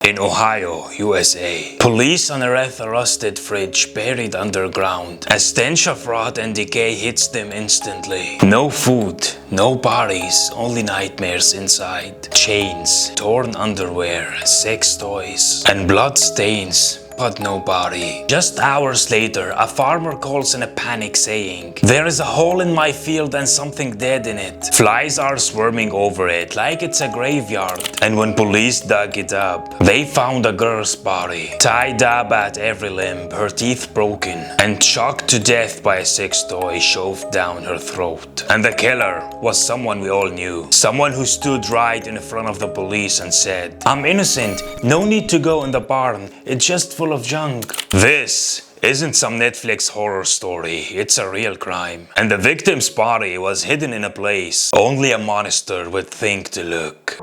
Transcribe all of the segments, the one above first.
In Ohio, USA, police unearth a rusted fridge buried underground. A stench of rot and decay hits them instantly. No food, no bodies, only nightmares inside. Chains, torn underwear, sex toys, and blood stains. But no body. Just hours later, a farmer calls in a panic saying, "There is a hole in my field and something dead in it. Flies are swarming over it like it's a graveyard." And when police dug it up, they found a girl's body, tied up at every limb, her teeth broken, and shocked to death by a sex toy shoved down her throat. And the killer was someone we all knew. Someone who stood right in front of the police and said, "I'm innocent, no need to go in the barn, it's just full of junk." This isn't some Netflix horror story, it's a real crime. And the victim's body was hidden in a place only a monster would think to look.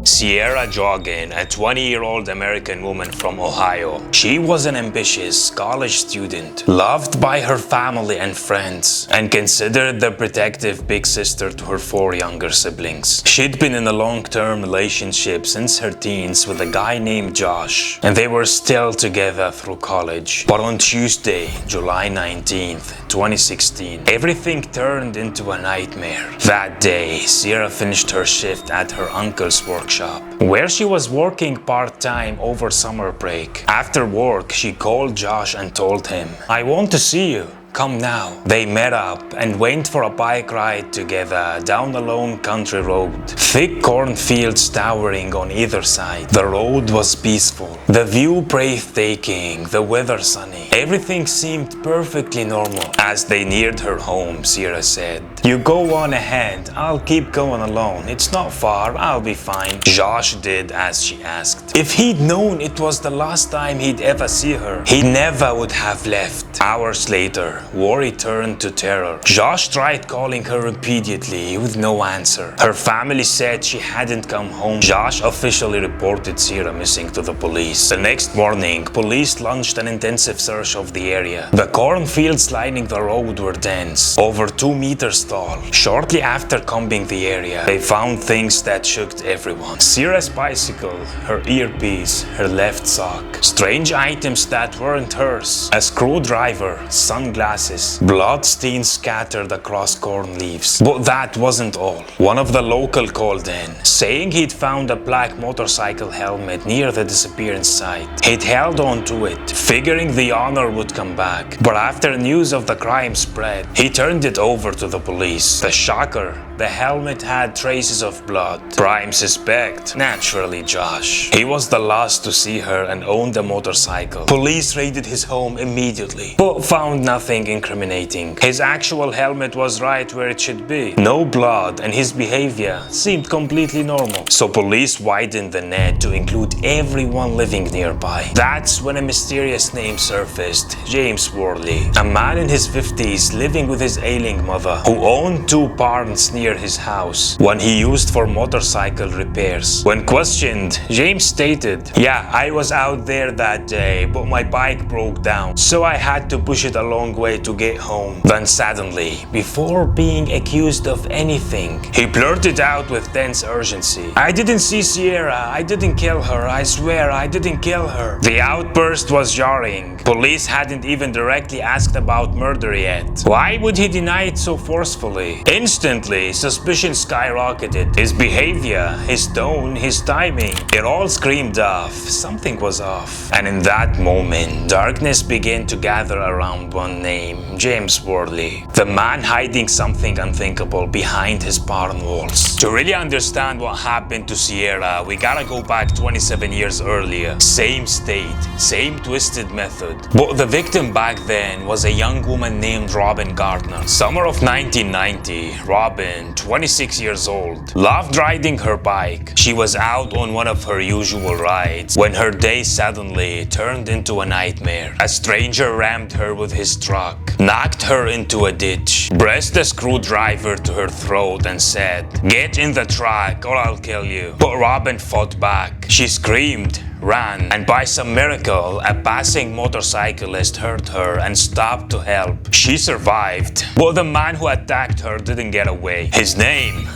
Sierah Joughin, a 20-year-old American woman from Ohio. She was an ambitious college student, loved by her family and friends, and considered the protective big sister to her 4 younger siblings. She'd been in a long-term relationship since her teens with a guy named Josh, and they were still together through college. But on Tuesday, July 19th, 2016, everything turned into a nightmare. That day, Sierah finished her shift at her uncle's workshop, where she was working part-time over summer break. After work, she called Josh and told him, "I want to see you. Come now." They met up and went for a bike ride together down a lone country road. Thick cornfields towering on either side. The road was peaceful, the view breathtaking, the weather sunny. Everything seemed perfectly normal. As they neared her home, Sierah said, "You go on ahead, I'll keep going alone. It's not far, I'll be fine." Josh did as she asked. If he'd known it was the last time he'd ever see her, he never would have left. Hours later, worry turned to terror. Josh tried calling her repeatedly with no answer. Her family said she hadn't come home. Josh officially reported Sierah missing to the police. The next morning, police launched an intensive search of the area. The cornfields lining the road were dense, over 2 meters tall. Shortly after combing the area, they found things that shook everyone. Sierah's bicycle, her earpiece, her left sock. Strange items that weren't hers. A screwdriver, sunglasses, blood stains scattered across corn leaves. But that wasn't all. One of the local called in, saying he'd found a black motorcycle helmet near the disappearance site. He'd held on to it, figuring the owner would come back. But after news of the crime spread, he turned it over to the police. The shocker, the helmet had traces of blood. Prime suspect, naturally Josh. He was the last to see her and owned a motorcycle. Police raided his home immediately, but found nothing incriminating. His actual helmet was right where it should be. No blood, and his behavior seemed completely normal. So police widened the net to include everyone living nearby. That's when a mysterious name surfaced, James Worley. A man in his 50s living with his ailing mother, who owned 2 barns near his house, one he used for motorcycle repairs. When questioned, James stated, "Yeah, I was out there that day, but my bike broke down, so I had to push it a long way to get home." Then suddenly, before being accused of anything, he blurted out with tense urgency, "I didn't see Sierah, I didn't kill her, I swear I didn't kill her." The outburst was jarring. Police hadn't even directly asked about murder yet. Why would he deny it so forcefully? Instantly, suspicion skyrocketed. His behavior, his tone, his timing, it all screamed off. Something was off. And in that moment, darkness began to gather around one name, James Worley. The man hiding something unthinkable behind his barn walls. To really understand what happened to Sierah, we gotta go back 27 years earlier. Same state, same twisted method. But the victim back then was a young woman named Robin Gardner. Summer of 1990, Robin, 26 years old, loved riding her bike. She was out on one of her usual rides when her day suddenly turned into a nightmare. A stranger rammed her with his truck, knocked her into a ditch, pressed a screwdriver to her throat and said, "Get in the truck or I'll kill you." But Robin fought back. She screamed, ran, and by some miracle, a passing motorcyclist heard her and stopped to help. She survived, but the man who attacked her didn't get away. His name?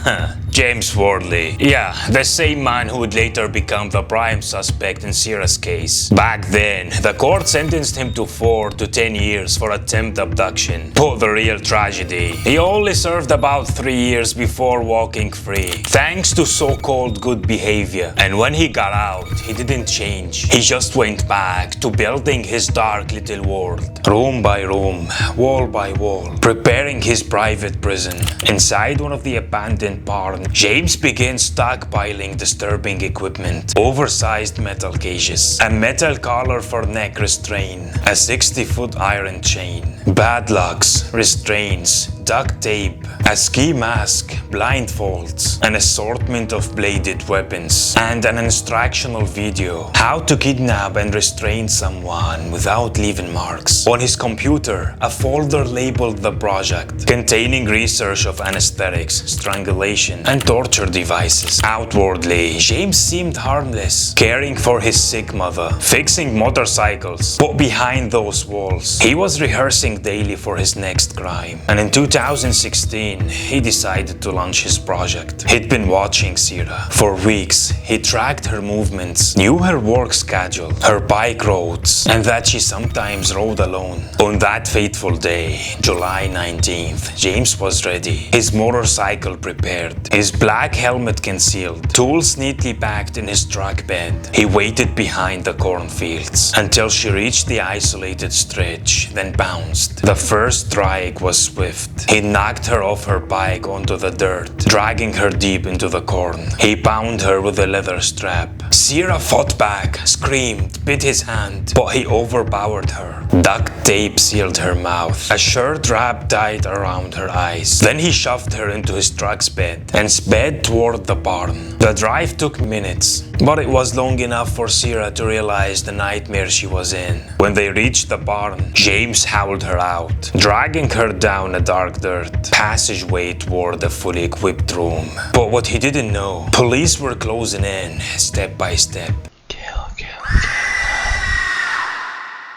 James Worley. Yeah, the same man who would later become the prime suspect in Sierah's case. Back then, the court sentenced him to 4 to 10 years for attempted abduction. But the real tragedy, he only served about 3 years before walking free, thanks to so-called good behavior. And when he got out, he didn't change. He just went back to building his dark little world, room by room, wall by wall, preparing his private prison. Inside one of the abandoned barns, James began stockpiling disturbing equipment, oversized metal cages, a metal collar for neck restraint, a 60-foot iron chain, padlocks, restraints, duct tape, a ski mask, blindfolds, an assortment of bladed weapons, and an instructional video how to kidnap and restrain someone without leaving marks. On his computer, a folder labeled The Project, containing research of anesthetics, strangulation, and torture devices. Outwardly, James seemed harmless, caring for his sick mother, fixing motorcycles, but behind those walls, he was rehearsing daily for his next crime. And in 2016, he decided to launch his project. He'd been watching Sierah. For weeks, he tracked her movements, knew her work schedule, her bike routes, and that she sometimes rode alone. On that fateful day, July 19th, James was ready, his motorcycle prepared, his black helmet concealed, tools neatly packed in his truck bed. He waited behind the cornfields until she reached the isolated stretch, then bounced. The first strike was swift. He knocked her off her bike onto the dirt, dragging her deep into the corn. He bound her with a leather strap. Sierah fought back, screamed, bit his hand, but he overpowered her. Duct tape sealed her mouth, a shirt wrapped tight around her eyes. Then he shoved her into his truck's bed and sped toward the barn. The drive took minutes, but it was long enough for Sierah to realize the nightmare she was in. When they reached the barn, James howled her out, dragging her down a dark dirt passageway toward a fully equipped room. But what he didn't know, police were closing in, step by step.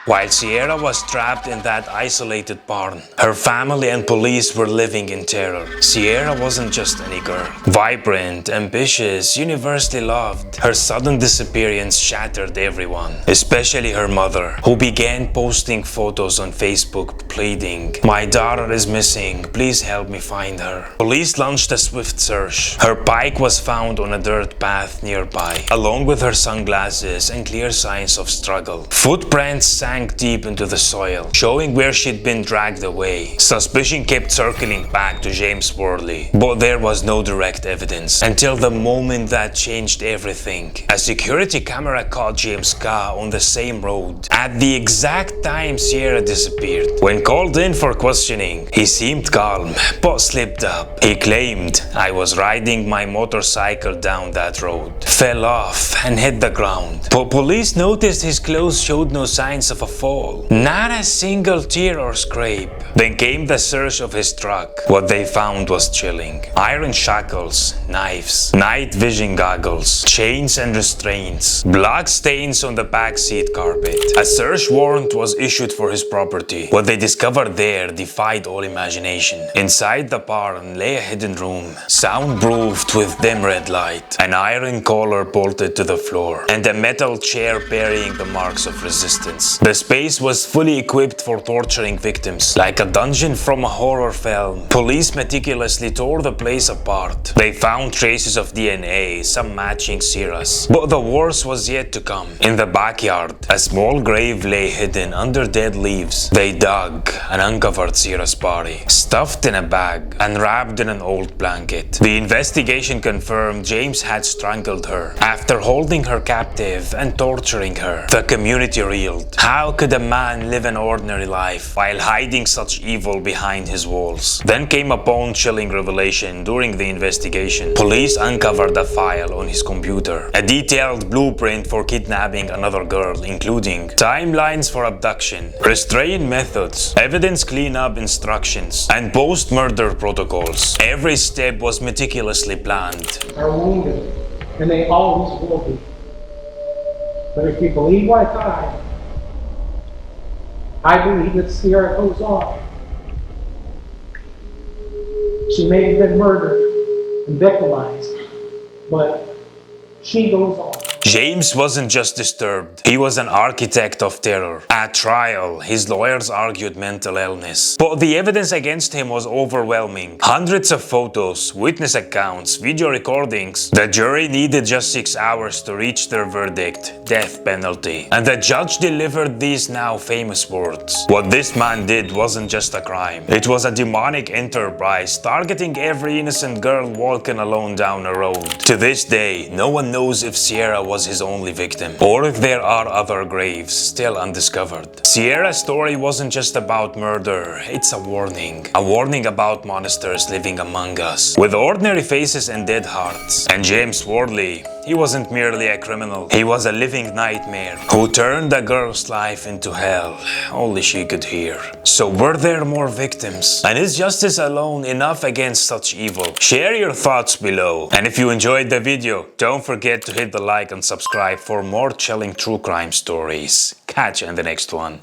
While Sierah was trapped in that isolated barn, her family and police were living in terror. Sierah wasn't just any girl. Vibrant, ambitious, universally loved. Her sudden disappearance shattered everyone, especially her mother, who began posting photos on Facebook pleading, "My daughter is missing, please help me find her." Police launched a swift search. Her bike was found on a dirt path nearby, along with her sunglasses and clear signs of struggle. Footprints sank deep into the soil, showing where she'd been dragged away. Suspicion kept circling back to James Worley, but there was no direct evidence until the moment that changed everything. A security camera caught James' car on the same road at the exact time Sierah disappeared. When called in for questioning, he seemed calm, but slipped up. He claimed, "I was riding my motorcycle down that road, fell off and hit the ground." But police noticed his clothes showed no signs of a fall. Not a single tear or scrape. Then came the search of his truck. What they found was chilling. Iron shackles, knives, night vision goggles, chains and restraints, blood stains on the backseat carpet. A search warrant was issued for his property. What they discovered there defied all imagination. Inside the barn lay a hidden room, soundproofed with dim red light, an iron collar bolted to the floor, and a metal chair burying the marks of resistance. The space was fully equipped for torturing victims, like a dungeon from a horror film. Police meticulously tore the place apart. They found traces of DNA, some matching Sierah's. But the worst was yet to come. In the backyard, a small grave lay hidden under dead leaves. They dug and uncovered Sierah's body, stuffed in a bag and wrapped in an old blanket. The investigation confirmed James had strangled her after holding her captive and torturing her. The community reeled. How could a man live an ordinary life while hiding such evil behind his walls? Then came a bone-chilling revelation during the investigation. Police uncovered a file on his computer, a detailed blueprint for kidnapping another girl, including timelines for abduction, restraint methods, evidence cleanup instructions, and post-murder protocols. Every step was meticulously planned. Are wounded, and they always will be. But if you believe like I believe that Sierah goes on. She may have been murdered, and victimized. But she goes on. James wasn't just disturbed, he was an architect of terror. At trial, his lawyers argued mental illness, but the evidence against him was overwhelming. Hundreds of photos, witness accounts, video recordings. The jury needed just 6 hours to reach their verdict: death penalty. And the judge delivered these now famous words: "What this man did wasn't just a crime. It was a demonic enterprise targeting every innocent girl walking alone down a road." To this day, no one knows if Sierra was his only victim, or if there are other graves still undiscovered. Sierra's story wasn't just about murder, it's a warning about monsters living among us, with ordinary faces and dead hearts. And James Worley, he wasn't merely a criminal, he was a living nightmare who turned a girl's life into hell only she could hear. So were there more victims? And is justice alone enough against such evil? Share your thoughts below. And if you enjoyed the video, don't forget to hit the like and subscribe for more chilling true crime stories. Catch you in the next one.